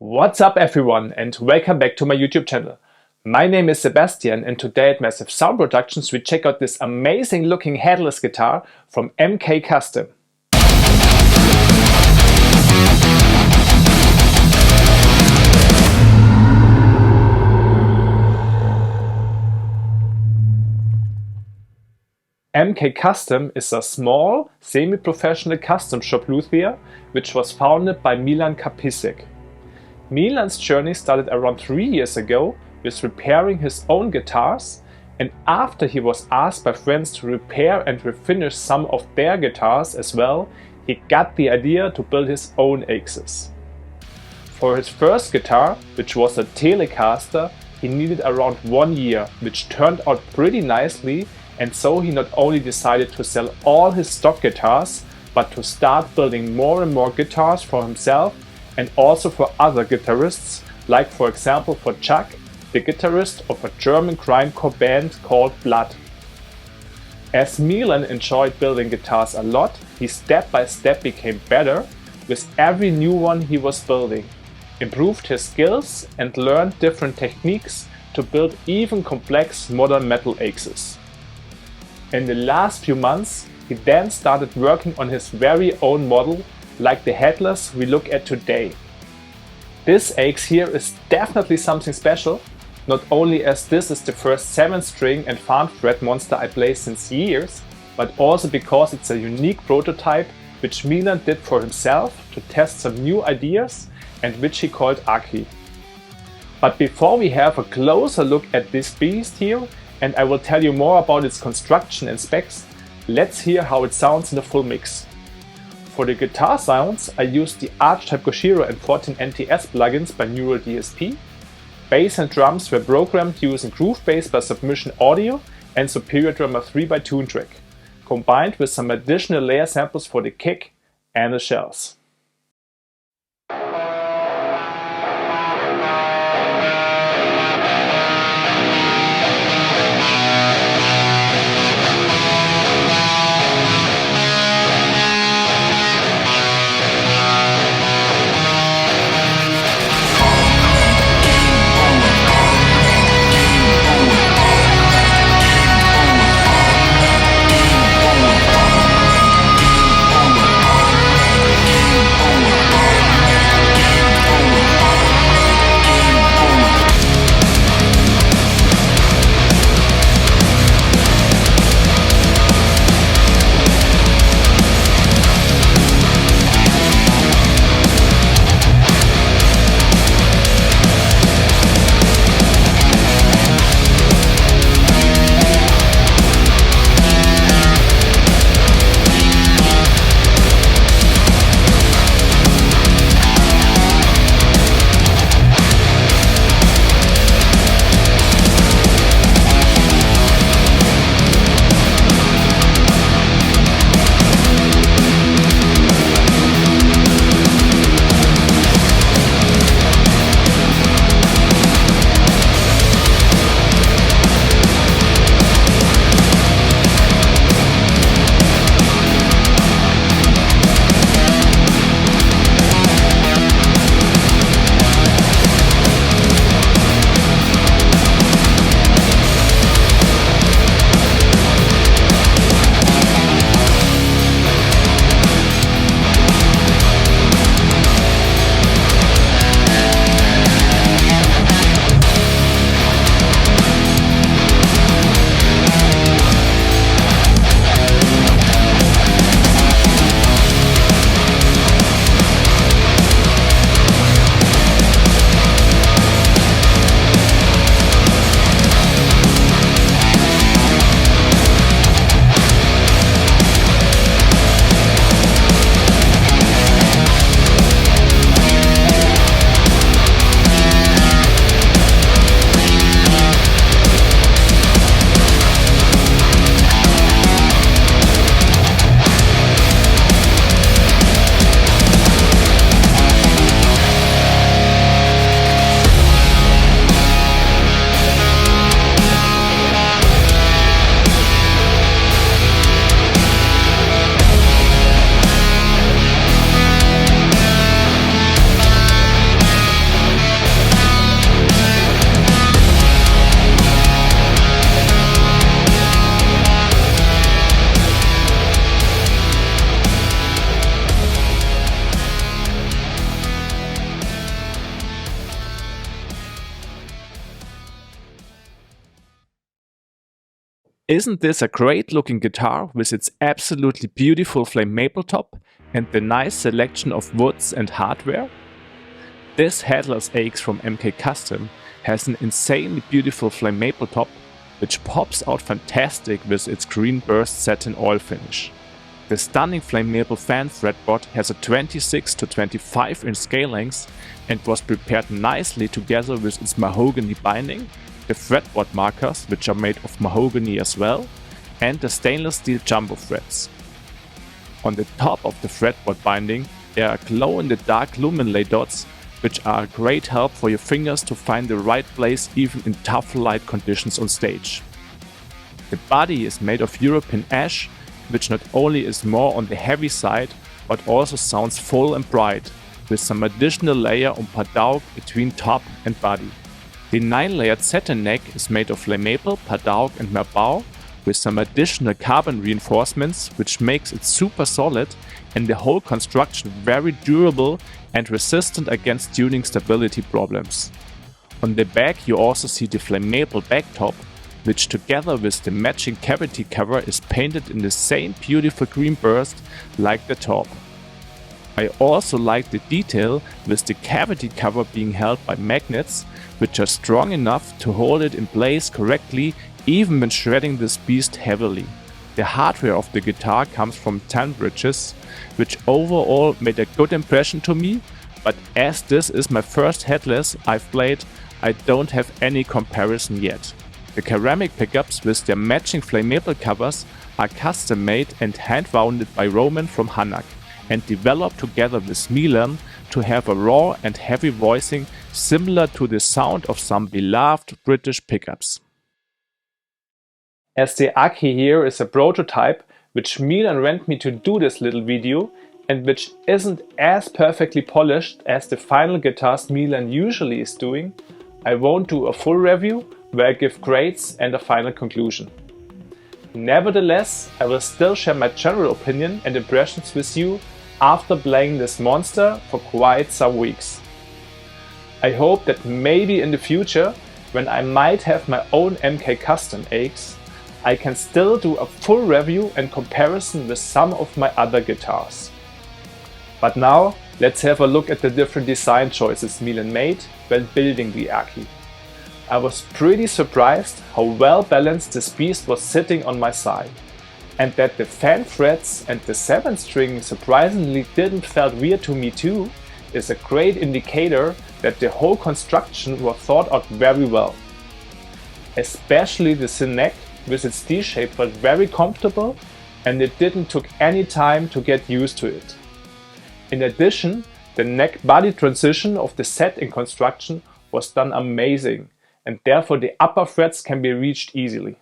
What's up everyone and welcome back to my YouTube channel. My name is Sebastian and today at Massive Sound Productions we check out this amazing looking headless guitar from MK Custom. MK Custom is a small, semi-professional custom shop luthier which was founded by Milan Karpisek. Milan's journey started around 3 years ago with repairing his own guitars, and after he was asked by friends to repair and refinish some of their guitars as well, he got the idea to build his own axes. For his first guitar, which was a Telecaster, he needed around 1 year, which turned out pretty nicely, and so he not only decided to sell all his stock guitars, but to start building more and more guitars for himself and also for other guitarists, like for example for Chuck, the guitarist of a German grindcore band called Blood. As Milan enjoyed building guitars a lot, he step by step became better with every new one he was building, improved his skills and learned different techniques to build even complex modern metal axes. In the last few months, he then started working on his very own model, like the Headless we look at today. This axe here is definitely something special, not only as this is the first 7-string and farm fret monster I play since years, but also because it's a unique prototype which Milan did for himself to test some new ideas and which he called Akki. But before we have a closer look at this beast here, and I will tell you more about its construction and specs, let's hear how it sounds in a full mix. For the guitar sounds, I used the Archetype Koshiro and 14 NTS plugins by Neural DSP. Bass and drums were programmed using Groove Bass by Submission Audio and Superior Drummer 3 by Toontrack, combined with some additional layer samples for the kick and the shells. Isn't this a great looking guitar with its absolutely beautiful flame maple top and the nice selection of woods and hardware? This Headless Axe from MK Custom has an insanely beautiful flame maple top which pops out fantastic with its green burst satin oil finish. The stunning flame maple fan fretboard has a 26 to 25 inch scale length and was prepared nicely together with its mahogany binding, the fretboard markers which are made of mahogany as well, and the stainless steel jumbo frets. On the top of the fretboard binding there are glow-in-the-dark luminlay dots which are a great help for your fingers to find the right place even in tough light conditions on stage. The body is made of European ash, which not only is more on the heavy side, but also sounds full and bright, with some additional layer on padauk between top and body. The 9-layered satin neck is made of flame maple, padauk and merbau, with some additional carbon reinforcements, which makes it super solid and the whole construction very durable and resistant against tuning stability problems. On the back you also see the flame maple back top, which together with the matching cavity cover is painted in the same beautiful green burst like the top. I also like the detail with the cavity cover being held by magnets, which are strong enough to hold it in place correctly even when shredding this beast heavily. The hardware of the guitar comes from 10 bridges, which overall made a good impression to me, but as this is my first Headless I've played, I don't have any comparison yet. The ceramic pickups with their matching flame maple covers are custom made and hand wounded by Roman from Hanák and developed together with Milan to have a raw and heavy voicing similar to the sound of some beloved British pickups. As the Akki here is a prototype which Milan rent me to do this little video and which isn't as perfectly polished as the final guitars Milan usually is doing, I won't do a full review where I give grades and a final conclusion. Nevertheless, I will still share my general opinion and impressions with you after playing this monster for quite some weeks. I hope that maybe in the future, when I might have my own MK Custom aches, I can still do a full review and comparison with some of my other guitars. But now, let's have a look at the different design choices Milan made when building the Akki. I was pretty surprised how well balanced this beast was sitting on my side, and that the fan frets and the 7-string surprisingly didn't felt weird to me too is a great indicator that the whole construction was thought out very well. Especially the thin neck with its D shape felt very comfortable and it didn't took any time to get used to it. In addition, the neck body transition of the set in construction was done amazing, and therefore the upper frets can be reached easily.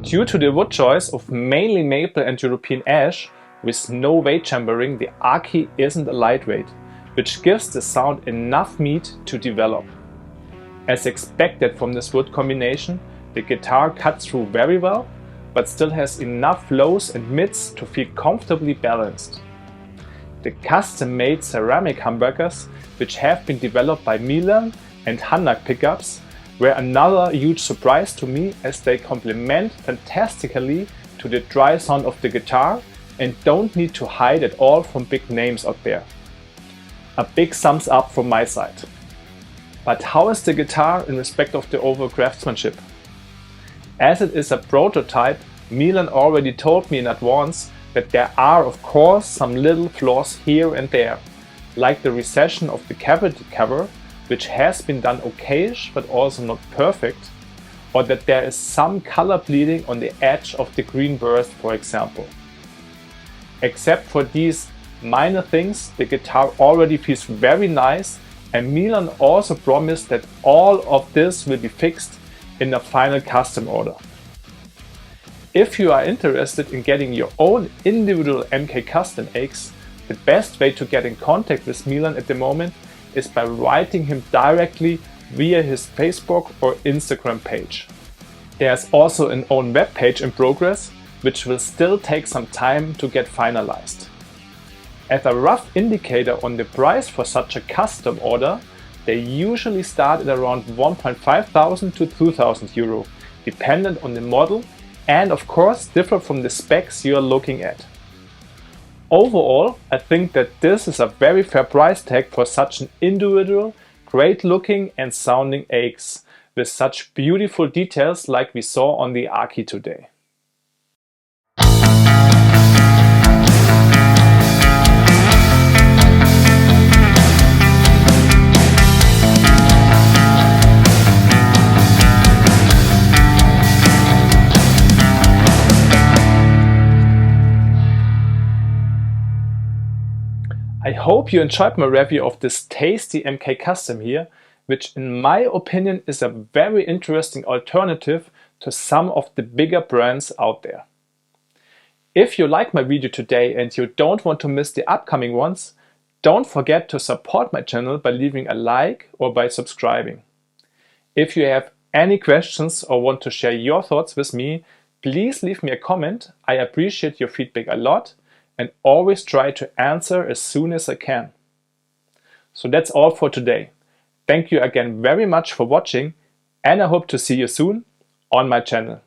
Due to the wood choice of mainly maple and European ash, with no weight chambering, the Akki isn't a lightweight, which gives the sound enough meat to develop. As expected from this wood combination, the guitar cuts through very well, but still has enough lows and mids to feel comfortably balanced. The custom-made ceramic humbuckers, which have been developed by Milan and Hanák pickups, were another huge surprise to me as they complement fantastically to to the dry sound of the guitar and don't need to hide it all from big names out there. A big thumbs up from my side. But how is the guitar in respect of the overall craftsmanship? As it is a prototype, Milan already told me in advance that there are of course some little flaws here and there, like the recession of the cavity cover, which has been done okayish but also not perfect, or that there is some color bleeding on the edge of the green burst, for example. Except for these minor things, the guitar already feels very nice, and Milan also promised that all of this will be fixed in the final custom order. If you are interested in getting your own individual MK Custom aches, the best way to get in contact with Milan at the moment is by writing him directly via his Facebook or Instagram page. There's also an own web page in progress, which will still take some time to get finalized. As a rough indicator on the price for such a custom order, they usually start at around 1,500 to 2,000 euro, dependent on the model and of course differ from the specs you are looking at. Overall, I think that this is a very fair price tag for such an individual, great looking and sounding aches, with such beautiful details like we saw on the Akki today. I hope you enjoyed my review of this tasty MK Custom here, which in my opinion is a very interesting alternative to some of the bigger brands out there. If you like my video today and you don't want to miss the upcoming ones, don't forget to support my channel by leaving a like or by subscribing. If you have any questions or want to share your thoughts with me, please leave me a comment. I appreciate your feedback a lot and always try to answer as soon as I can. So that's all for today. Thank you again very much for watching, and I hope to see you soon on my channel.